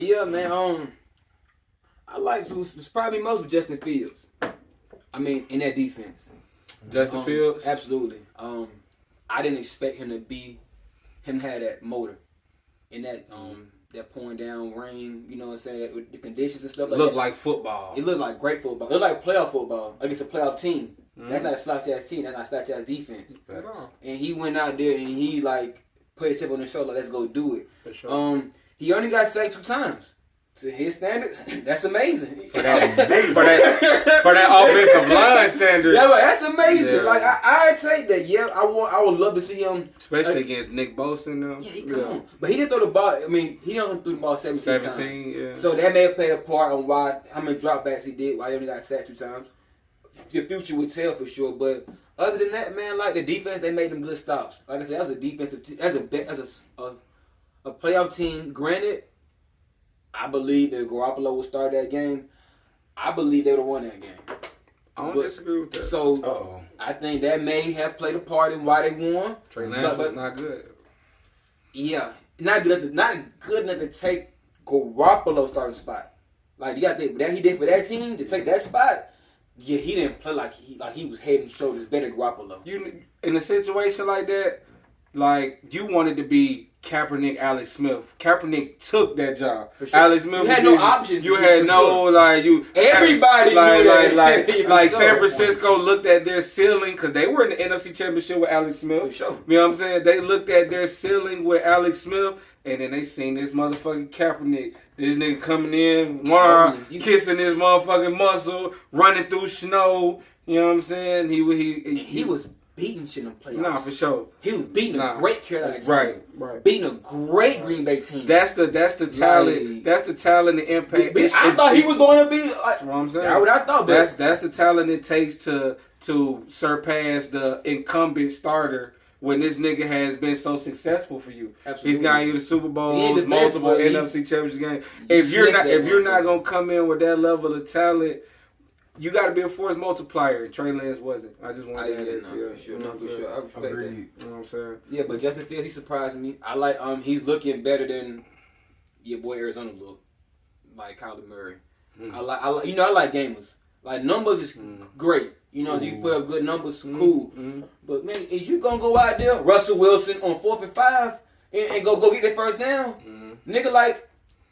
Yeah, man. I like it's probably most of Justin Fields. I mean, in that defense, Justin Fields, absolutely. I didn't expect him to have that motor in that pouring down rain. You know what I'm saying? That, with the conditions and stuff like that. Looked like football. It looked like great football. It looked like playoff football against a playoff team. That's not a slouch ass team. That's not a slouch ass defense. And he went out there and he like put a chip on his shoulder. Let's go do it. For sure. He only got sacked 2 times. To his standards, that's amazing. For that offensive line standards. Yeah, but that's amazing. Yeah. Like I take that. Yeah, I would love to see him, especially against Nick Bosa. Now. Yeah, come on. But he didn't throw the ball. I mean, he only threw the ball 17 times. Yeah. So that may have played a part on how many dropbacks he did. Why he only got sacked 2 times. The future would tell for sure. But other than that, man, like the defense, they made them good stops. Like I said, that was a defensive. As a playoff team. Granted, I believe if Garoppolo would start that game, I believe they would have won that game. I don't disagree with that. So I think that may have played a part in why they won. Trey Lance was not good. Yeah, not good enough to take Garoppolo's starting spot. Like you got to think that he did for that team to take that spot. Yeah, he didn't play like he was head and shoulders better than Garoppolo. You in a situation like that, like you wanted to be Kaepernick, Alex Smith. Kaepernick took that job. Sure. Alex Smith, you had no options. You had no everybody like knew that. like San Francisco looked at their ceiling because they were in the NFC Championship with Alex Smith. For sure. You know what I'm saying? They looked at their ceiling with Alex Smith, and then they seen this motherfucking Kaepernick. This nigga coming in, kissing his motherfucking muscle, running through snow. You know what I'm saying? He was beating shit in playoffs. Nah, for sure. He was beating a great Carolina team. Right. Beating a great Green Bay team. That's the talent. That's the talent and impact. I thought he was going to be. That's what I'm saying. That's what I thought. But that's the talent it takes to surpass the incumbent starter when this nigga has been so successful for you. Absolutely. He's gotten you the Super Bowls, multiple NFC Championship games. If you're not gonna come in with that level of talent, you got to be a force multiplier. Trey Lance wasn't. I just want to add that to you. For sure. I respect that. You know what I'm saying? Yeah, but Justin Fields, he surprised me. I like he's looking better than your boy Arizona look, like Kyler Murray. I like gamers. Like numbers is great. You know, you put up good numbers, cool. But man, is you gonna go out there, Russell Wilson on 4th and 5, and go get that first down? Nigga, like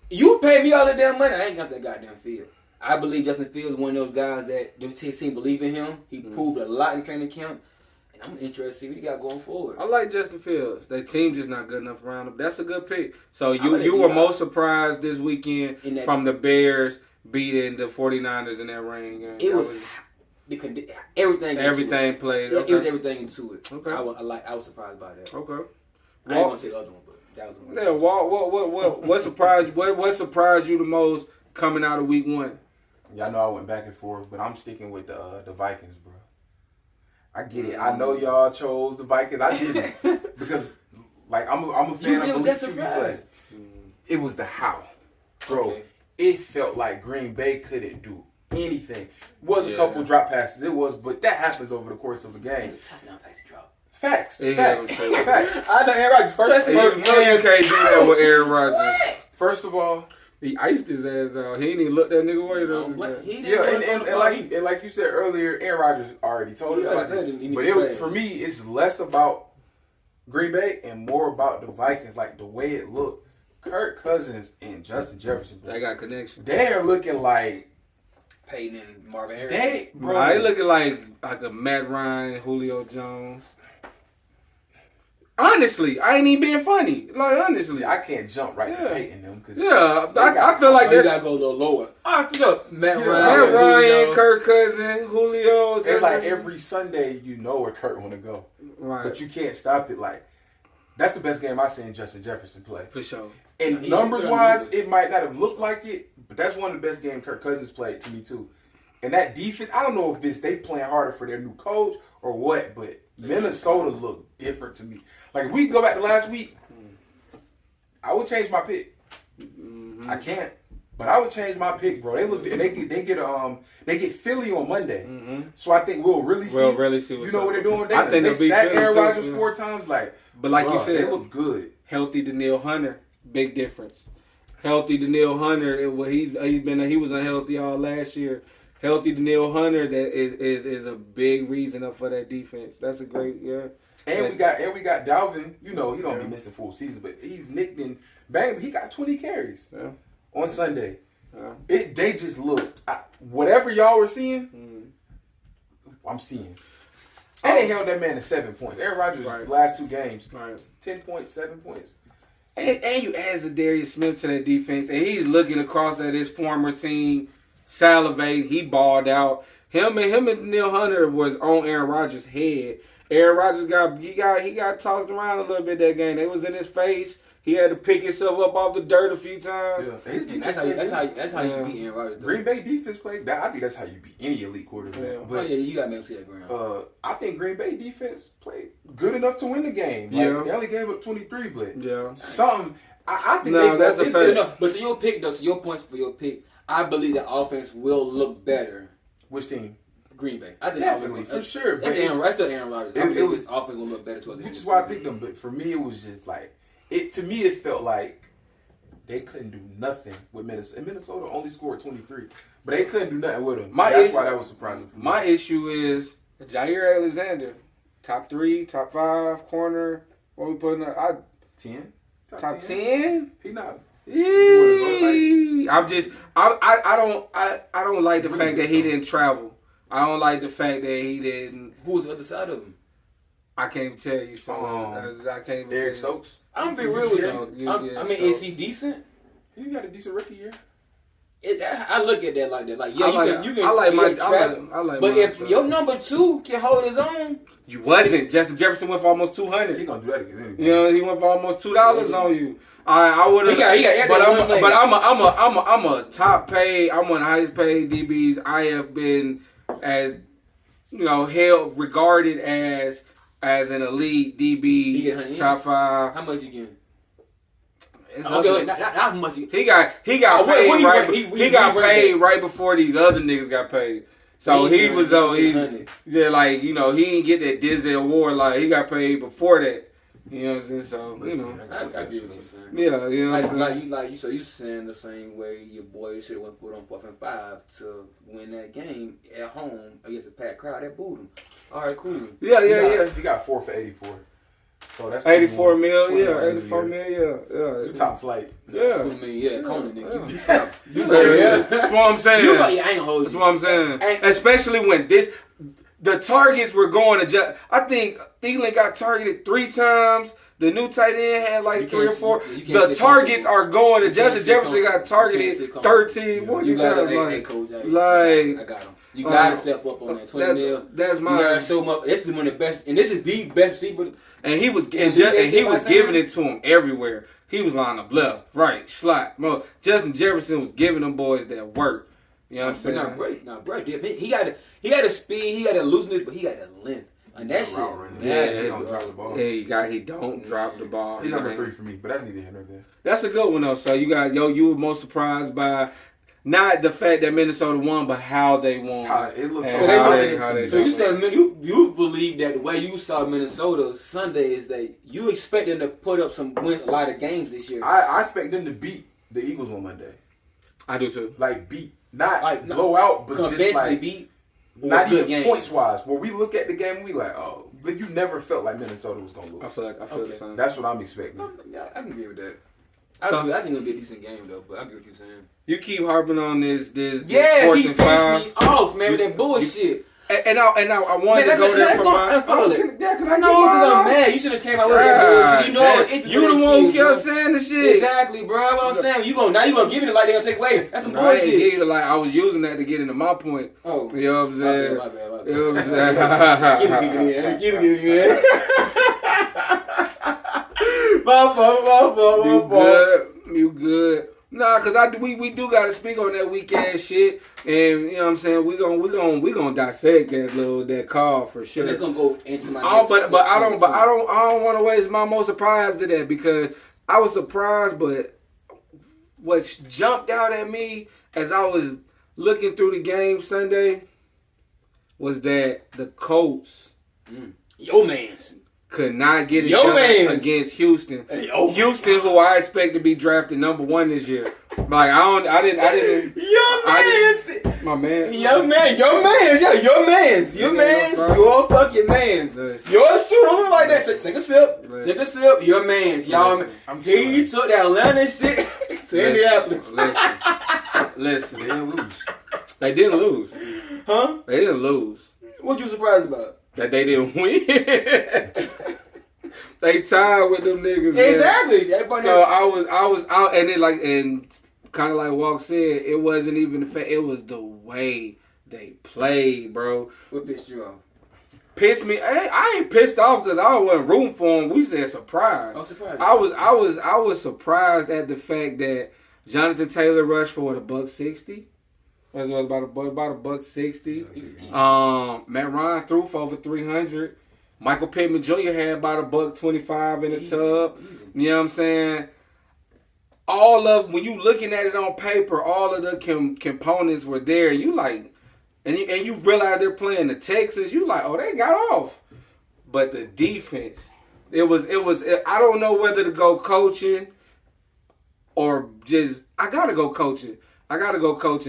you pay me all that damn money, I ain't got that goddamn field. I believe Justin Fields is one of those guys that the team believe in him. He proved a lot in training camp. And I'm interested to see what he got going forward. I like Justin Fields. Their team just not good enough around him. That's a good pick. So you were most surprised this weekend from the Bears beating the 49ers in that rain game. It was everything. Everything played. It was everything into it. Okay. I was surprised by that. Okay. I ain't gonna say the other one, but that was the one. Yeah. What surprised? What surprised you the most coming out of week 1? Y'all know I went back and forth, but I'm sticking with the Vikings, bro. I get it. I know y'all chose the Vikings. I didn't because, like, I'm a fan of Malik QB. It was the how, bro. Okay. It felt like Green Bay couldn't do anything. Was a couple drop passes. It was, but that happens over the course of a game. Touchdown pass drop. Facts. Facts. I know Aaron Rodgers first. You can't do that with Aaron Rodgers. First of all. He iced his ass out. He didn't even look that nigga away though. And like you said earlier, Aaron Rodgers already told us about it. But for me, it's less about Green Bay and more about the Vikings, like the way it looked. Kirk Cousins and Justin Jefferson, bro, they got connection. They are looking like Peyton and Marvin Harrison. They looking like a Matt Ryan, Julio Jones. Honestly, I ain't even being funny. Like, honestly. I can't jump right to Peyton them. I feel like you gotta go a little lower. I feel Matt Ryan, Kirk Cousins, Julio. And like every Sunday, you know where Kirk want to go. Right. But you can't stop it. Like, that's the best game I've seen Justin Jefferson play. For sure. And numbers-wise, it might not have looked like it, but that's one of the best games Kirk Cousins played to me, too. And that defense, I don't know if they playing harder for their new coach or what, but Minnesota looked different to me. Like, if we go back to last week, I would change my pick. I can't, but I would change my pick, bro. They get Philly on Monday, so I think we'll really see. What's what they're doing. I think they sacked Aaron Rodgers 4 times. But like you said, they look good. Healthy Danielle Hunter, big difference. Healthy Danielle Hunter. He was unhealthy all last year. Healthy Danielle Hunter that is a big reason up for that defense. That's a great And we got Dalvin. You know he don't be missing full season, but he's nicked and bang. He got 20 carries on Sunday. They just looked whatever y'all were seeing. I'm seeing. And they held that man to 7 points. Aaron Rodgers last 2 games, 10 points, 7 points. And you add Zadarius Smith to that defense, and he's looking across at his former team, salivating. He balled out. Him and Danielle Hunter was on Aaron Rodgers' head. Aaron Rodgers got tossed around a little bit that game. They was in his face. He had to pick himself up off the dirt a few times. Yeah. That's how you beat Aaron Rodgers. Green Bay defense played. I think that's how you beat any elite quarterback. Yeah. But you got to make sure that ground. I think Green Bay defense played good enough to win the game. They only gave up 23, but something. I think that's a fact. But to your pick, though, to your points for your pick, I believe the offense will look better. Which team? Green Bay. I think definitely for sure. That's Aaron Rodgers. It was offense will look better towards the end. Which is why I picked them. But for me, it was just like to me, it felt like they couldn't do nothing with Minnesota. And Minnesota only scored 23, but they couldn't do nothing with them. That's why that was surprising for me. My issue is Jair Alexander, top 3, top 5 corner. What we putting up? 10. Top 10? He not. I don't like the fact that he didn't travel. I don't like the fact that he didn't. Who was the other side of him? I can't even tell you. I can't even Eric tell you. Stokes. I don't think really. I mean, is he decent? He had a decent rookie year. I look at that like that. Like, you can. I like my. But if your number 2 can hold his own, you wasn't. Justin Jefferson went for almost $200. He gonna do that again. You know, he went for almost $2 on you. I would have. But I'm a top paid. I'm one of the highest paid DBs. I have been as regarded as an elite DB, top 5. How much you getting? Okay, not how much he got paid paid right before these other niggas got paid. So he didn't get that Disney award, like he got paid before that. You know what I'm saying? So I get what you're saying. Yeah, you know what I'm saying. So you saying the same way your boy should have went for it on 4th and 5 to win that game at home against a packed crowd that booed him. All right, cool. Yeah. He got 4 for 84. So that's 84 mil, 84 mil, yeah. It's top flight. Yeah. 20 million, Conan, nigga. That's what I'm saying. I ain't hold you. That's what I'm saying. Especially when the targets were going to I think Thielen got targeted 3 times. The new tight end had like 3 or 4. The targets are going to Justin Jefferson got targeted 13. What you got like? Coach, I got him. You gotta step up on that 20 mil. That's my. You gotta show him up. This is one of the best, and this is the best receiver. And he was giving it to him everywhere. He was lining up left, right, slot. Bro, Justin Jefferson was giving them boys that work. You know what I'm saying? Not great. He got a speed, he got a looseness, but he got a length. And that shit. He don't drop the ball. He don't drop the ball. He's number 3 for me, but that's neither here nor there. That's a good one though. So you were most surprised by not the fact that Minnesota won, but how they won. It looks so you said you believe that the way you saw Minnesota Sunday is that you expect them to put up win a lot of games this year. I expect them to beat the Eagles on Monday. I do too. Like beat, not blow out, but just like beat. Not even points wise. When we look at the game, we like, but you never felt like Minnesota was gonna lose. I feel the same. That's what I'm expecting. Yeah, I can agree with that. I think it'll be a decent game though, but I get what you're saying. You keep harping on this. Yeah, he pissed me off, man, with that bullshit. And I wanted to go there for my. I know because I'm mad. You should have came out with that bullshit. You know, it's you the one who kept saying the shit. Exactly, bro. What I'm saying, you gonna give me the light they gonna take away. That's some bullshit. I gave you the light. I was using that to get into my point. Oh, you know what I'm saying? My bad. You know what I'm saying? My fault. You good? Nah, cause we do gotta speak on that weak ass shit, and you know what I'm saying. We gonna dissect that call for sure. It's gonna go into my. But I don't want to waste my most surprised to that because I was surprised, but what jumped out at me as I was looking through the game Sunday was that the Colts, your mans, could not get it Your done mans. against Houston. Hey, oh. Houston, who I expect to be drafted number 1 this year. Like I didn't. My man. Your mans, yeah, your mans, your fucking mans. Yours too, don't look like that. Take a sip, your mans, y'all. He took that Atlanta shit to Indianapolis. Listen, They didn't lose. they didn't lose. Huh? They didn't lose. What you surprised about? That they didn't win. They tied with them niggas. Exactly. Man. So I was out, and it and kind of like Walk said, it wasn't even the fact. It was the way they played, bro. What pissed you off? Pissed me. I ain't pissed off because I wasn't rooting for him. We said surprise. Oh, surprise. I was surprised at the fact that Jonathan Taylor rushed for $160. That's what about $160. Matt Ryan threw for over 300. Michael Pittman Jr. had about $125 in the tub. You know what I'm saying? When you looking at it on paper, all of the components were there. You like, and you realize they're playing the Texans. You like, oh, they got off. But the defense, it was. I don't know whether to go coaching or just. I gotta go coaching.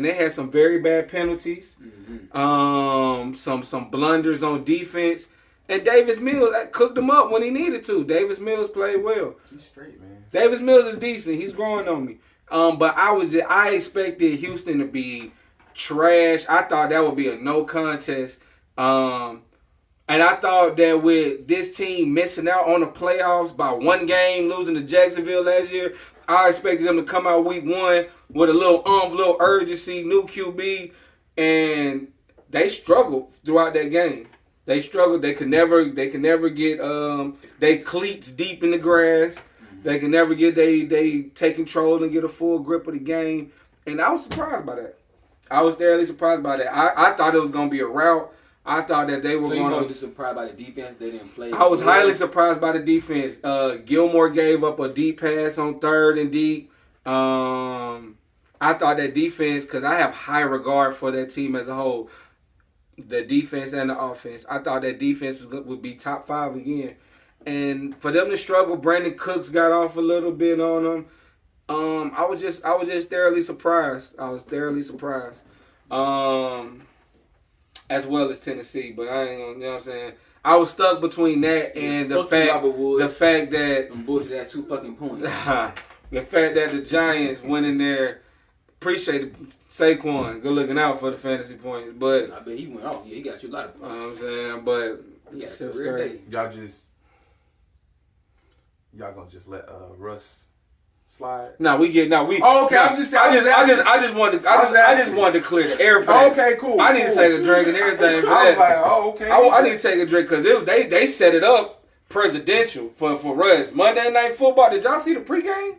They had some very bad penalties. Mm-hmm. Some blunders on defense. And Davis Mills cooked him up when he needed to. Davis Mills played well. He's straight, man. Davis Mills is decent. He's growing on me. But I expected Houston to be trash. I thought that would be a no contest. And I thought that with this team missing out on the playoffs by 1 game, losing to Jacksonville last year, I expected them to come out week 1 with a little urgency, new QB, and they struggled throughout that game. They struggled. They could never get they cleats deep in the grass. They can never get they take control and get a full grip of the game. And I was surprised by that. I was thoroughly surprised by that. I thought it was gonna be a rout. I thought that they were going to be surprised by the defense. They didn't play. I was highly surprised by the defense. Gilmore gave up a deep pass on 3rd and deep. I thought that defense, because I have high regard for that team as a whole. The defense and the offense. I thought that defense would be top 5 again. And for them to struggle, Brandon Cooks got off a little bit on them. I was just thoroughly surprised. As well as Tennessee, but I ain't gonna, you know what I'm saying? I was stuck between that and the fact that I'm bullshit. That's 2 fucking points. The fact that the Giants went in there. Appreciate it. Saquon, good looking out for the fantasy points, but I bet he went off. Yeah, he got you a lot of points. You know what I'm saying, but he got a career day. Y'all gonna just let Russ slide? Oh, okay. I just wanted to clear the air for that. Okay, cool. I need to take a drink and everything. I was like, okay. I need to take a drink because they set it up presidential for Russ. Monday Night Football. Did y'all see the pregame?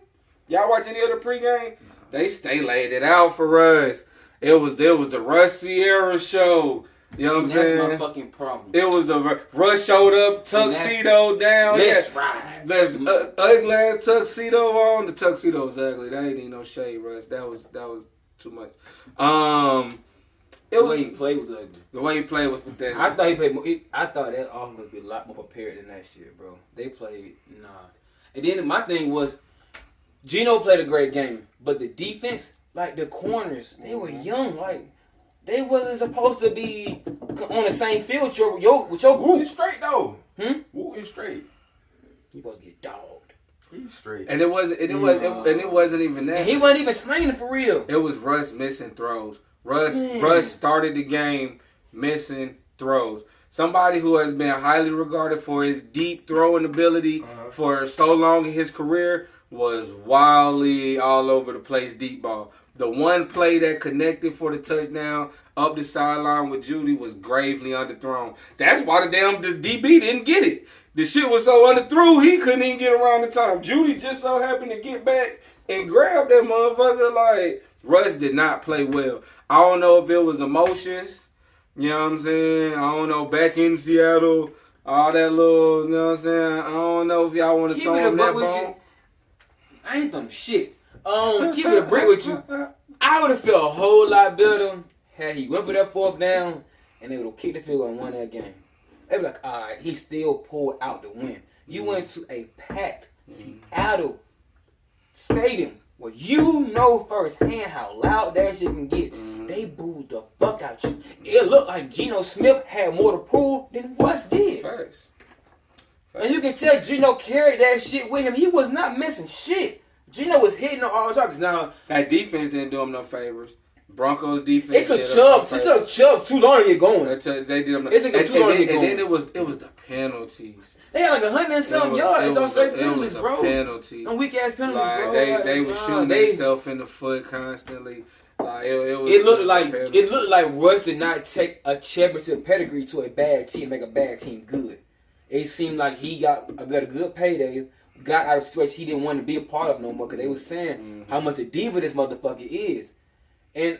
Y'all watch any other pregame? They laid it out for us. It was the Russ Sierra show. You know what I'm saying? That's my fucking problem. It was the Russ showed up, tuxedo down. Let's ride. Ugly ass tuxedo on. The tuxedo was ugly. That ain't even no shade, Russ. That was too much. The way he played was ugly. The way he played was pathetic. I thought he played more. I thought that offense would be a lot more prepared than that shit, bro. They played And then my thing was, Geno played a great game, but the defense, like the corners, they were young. Like they wasn't supposed to be on the same field with your group. He's straight though. Woo is straight. He supposed to get dogged. He's straight. And it wasn't even that. And he wasn't even slinging for real. It was Russ missing throws. Russ started the game missing throws. Somebody who has been highly regarded for his deep throwing ability for so long in his career was wildly all over the place deep ball. The one play that connected for the touchdown up the sideline with Judy was gravely underthrown. That's why the DB didn't get it. The shit was so underthrew, he couldn't even get around the time. Judy just so happened to get back and grab that motherfucker. Like, Russ did not play well. I don't know if it was emotions. You know what I'm saying? I don't know. Back in Seattle, all that little, you know what I'm saying? I don't know if y'all want to throw him that ball. I ain't done shit. Keep it a brick with you. I would have felt a whole lot better had he went for that 4th down and they would have kicked the field goal and won that game. they be like, all right, he still pulled out the win. You went to a packed Seattle stadium where you know firsthand how loud that shit can get. They booed the fuck out you. It looked like Geno Smith had more to prove than Russ did. Facts. And you can tell Geno carried that shit with him. He was not missing shit. Geno was hitting on all targets. Now that defense didn't do him no favors. Broncos defense. It took Chubb too long to get going. They did him. It took him too long to get going. And then it was the penalties. They had like 100 and some yards on straight penalties, bro. Penalties. On weak ass penalties, like, bro. They were shooting themselves in the foot constantly. Like it looked like Russ did not take a championship pedigree to a bad team, make a bad team good. It seemed like he got a good payday, got out of stretch he didn't want to be a part of no more, because they was saying how much a diva this motherfucker is. And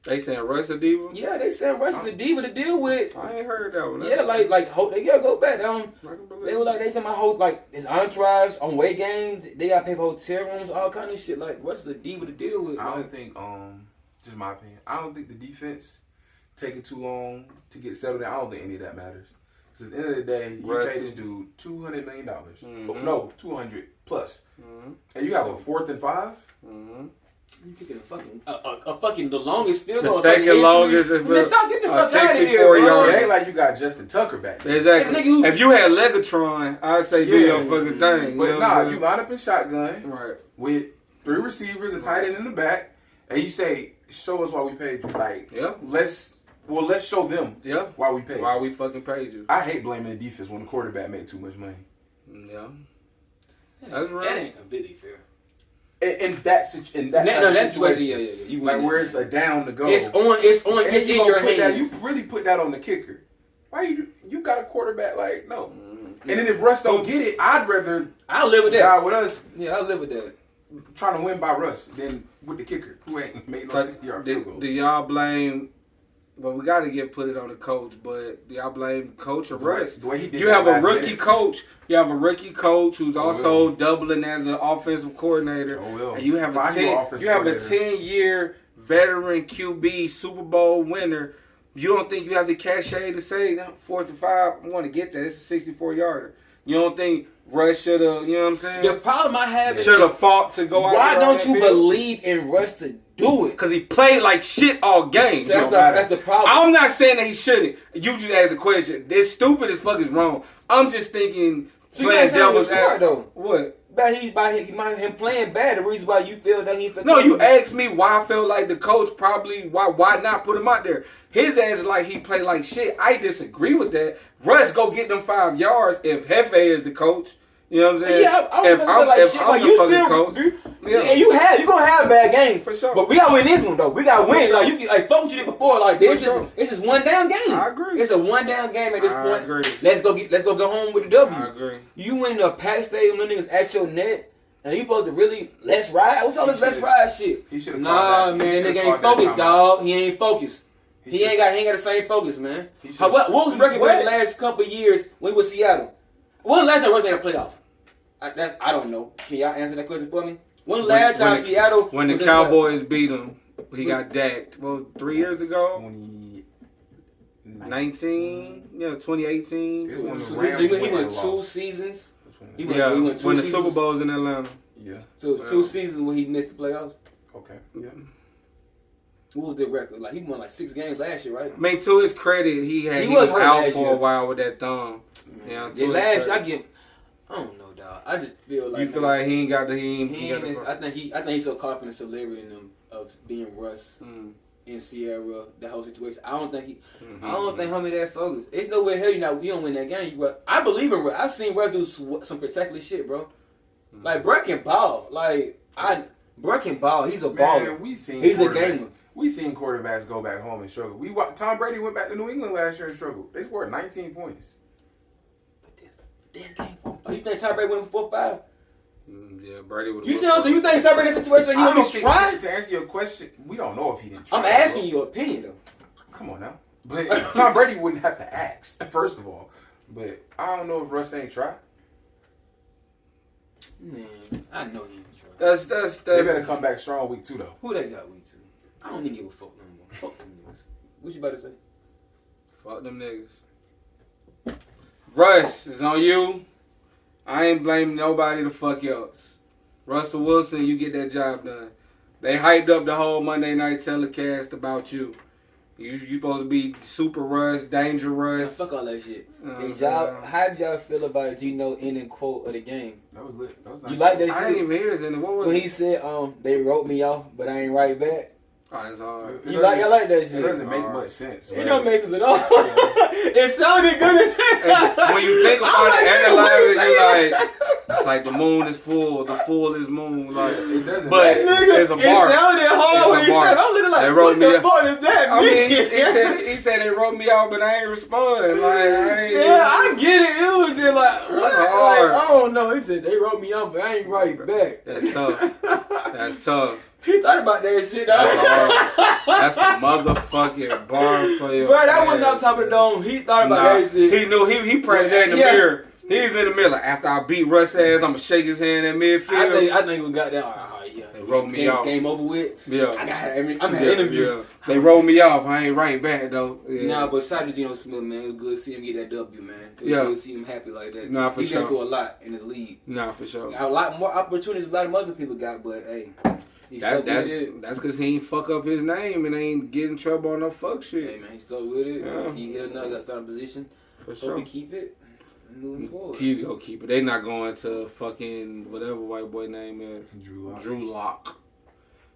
they saying Russ a diva? Yeah, they saying Russ is a diva to deal with. I ain't heard that one. Yeah, like they gotta go back. They were like, they talking about like his entourage on away games. They gotta pay for hotel rooms, all kind of shit. Like Russ is a diva to deal with. I don't think, just my opinion, I don't think the defense taking too long to get settled in. I don't think any of that matters. Because at the end of the day, you pay this dude $200 million. No, 200 plus. And you have a 4th and 5. You kicking a fucking the longest field goal. The second longest. Stop getting the fuck out of here, 64 bro. It ain't like you got Justin Tucker back there. Exactly. If you had Legatron, I'd say do your fucking thing. But you line up in shotgun with 3 receivers, a tight end in the back, and you say, show us why we paid you. Like, let's show them why we paid you. Why we fucking paid you. I hate blaming the defense when the quarterback made too much money. Yeah. That's right. That ain't completely fair. In that situation, you like where it's a down to go. It's in your hands. You really put that on the kicker. Why you got a quarterback like no? And then if Russ don't get it, I'll live with that. Guy with us, I'll live with that. Trying to win by Russ than with the kicker who ain't made no 60-yard field goals. Do y'all blame? Well, we got to put it on the coach, but do y'all blame coach or Russ? The way he did you have a rookie coach. You have a rookie coach who's also doubling as an offensive coordinator. And you have a 10-year veteran QB Super Bowl winner. You don't think you have the cachet to say, no, 4th and 5, I want to get that. It's a 64-yarder. You don't think Russ should have, you know what I'm saying? The problem I have is should have fought to go out. Why don't you believe in Russ to do it? Because he played like shit all game. So that's the problem. I'm not saying that he shouldn't. You just asked a question. This stupid as fuck is wrong. I'm just thinking playing devil's advocate. What? By him playing bad, the reason why you feel that he felt. No, you asked me why I felt like the coach probably why not put him out there. His ass is like he played like shit. I disagree with that. Russ go get them 5 yards if Hefe is the coach. You know what I'm saying? Yeah, if I'm the fucking coach. And you're gonna have a bad game for sure. But we gotta win this one though. We gotta win. Like you fuck what you did before. Like this is one down game. I agree. It's a one down game at this point. I agree. Let's go home with the W. I agree. You win the packed stadium, them niggas at your net, and you supposed to really let's ride. What's all this let's ride shit? Nah, man, nigga ain't focused, dog. He ain't focused. He ain't got the same focus, man. What was record for the last couple of years when he was Seattle? When was the last time Russ made a playoff? I don't know. Can y'all answer that question for me? When the last time Seattle... When the Cowboys beat him, he got dacked. Well, 3 years ago? 2018. He went 2 seasons. He went 2 when the seasons. Super Bowl's in Atlanta. Yeah. So 2 seasons when he missed the playoffs. Okay. Yeah. What was the record? Like he won like 6 games last year, right? I mean, to his credit, he was out for a while with that thumb. Yeah. I don't know, dog. I just feel like you feel like he ain't got the I think he's so caught up in the celebrity in them of being Russ in Sierra, that whole situation. I don't think homie that focused. There's no way hell you don't win that game. I believe in Russ. I've seen Russ do some spectacular shit, bro. Like Brett can ball. Brett can ball. He's a baller. He's a gamer. We seen quarterbacks go back home and struggle. Tom Brady went back to New England last year and struggled. They scored 19 points. This game. You think Tom Brady went for 4-5? Yeah, Brady would. You know, so you think Tom Brady in a situation he would be trying? To answer your question, we don't know if he didn't try. I'm asking you your opinion though. Come on now. But Tom Brady wouldn't have to ask, first of all. But I don't know if Russ ain't tried. Man, I know he ain't tried. That's They better come back strong week 2 though. Who they got week 2? I don't even give a fuck no more. Fuck them niggas. What you about to say? Fuck them niggas. Russ, it's on you. I ain't blaming nobody the fuck else. Russell Wilson, you get that job done. They hyped up the whole Monday night telecast about you. You supposed to be super Russ, dangerous. Fuck all that shit. Hey, y'all, how did y'all feel about Geno ending quote of the game? That was lit. That was nice. You like that shit? I didn't even hear his ending. What was When it? he said, they wrote me off, but I ain't right back. Oh, that's hard. I like that shit. It doesn't make much sense. It don't make sense at all. It sounded good. When you think about it, analyze it, you're like the moon is full, the full is moon. Like, It doesn't but make sense. it's a bar. It sounded hard when It's he a bar. said, I'm looking like, They wrote what me the up. fuck is that? I mean, he said they wrote me out, but I ain't responding. Like, I ain't. Yeah, I get it. It was just like, what? That's Like, hard. I don't know. He said, they wrote me out, but I ain't right back. That's tough. That's tough. He thought about that shit. That's hard. That's a motherfucking bar for you. Bro, that wasn't on top of the dome. He thought about that shit. He knew he prayed that in the mirror. He's in the mirror. Like, after I beat Russ ass, I'm gonna shake his hand in midfield. I think we got that. Yeah. They wrote me out. Game over with. Yeah. I'm at an interview. Yeah. They rolled me off. I ain't right back though. Yeah. Nah, but shout out to Geno Smith, man. It was good to see him get that W, man. It was good to see him happy like that. Nah, for He's sure. been through a lot in his league. Nah, for sure. A lot more opportunities a lot of other people got, but hey, he's stuck with it. That's because he ain't fuck up his name and ain't get in trouble on no fuck shit. Hey, man, he's stuck with it. Yeah. He here now, got starting position. For Hope sure. he keep it. Moving forward. He's gonna keep it. They not going to fucking whatever white boy name is. Drew Lock.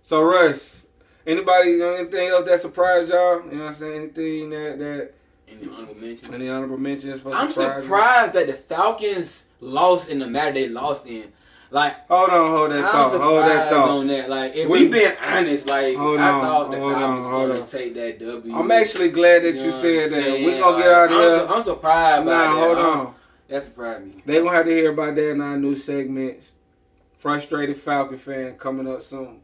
So Russ, anybody anything else that surprised y'all? You know what I'm saying? Anything that Any honorable mentions? any honorable mentions for I'm surprise? surprised that the Falcons lost in the matter they lost in. Like, Hold that I'm thought. surprised Hold that thought. on that. Like, if we being honest, like, Hold I on, thought the hold Falcons on, were hold going on. to take that W. I'm actually glad that you know said what I'm that. saying? We're gonna get out of here. I'm surprised by Nah, that. hold on. That surprised me. They gonna have to hear about that in our new segments. Frustrated Falcon fan coming up soon.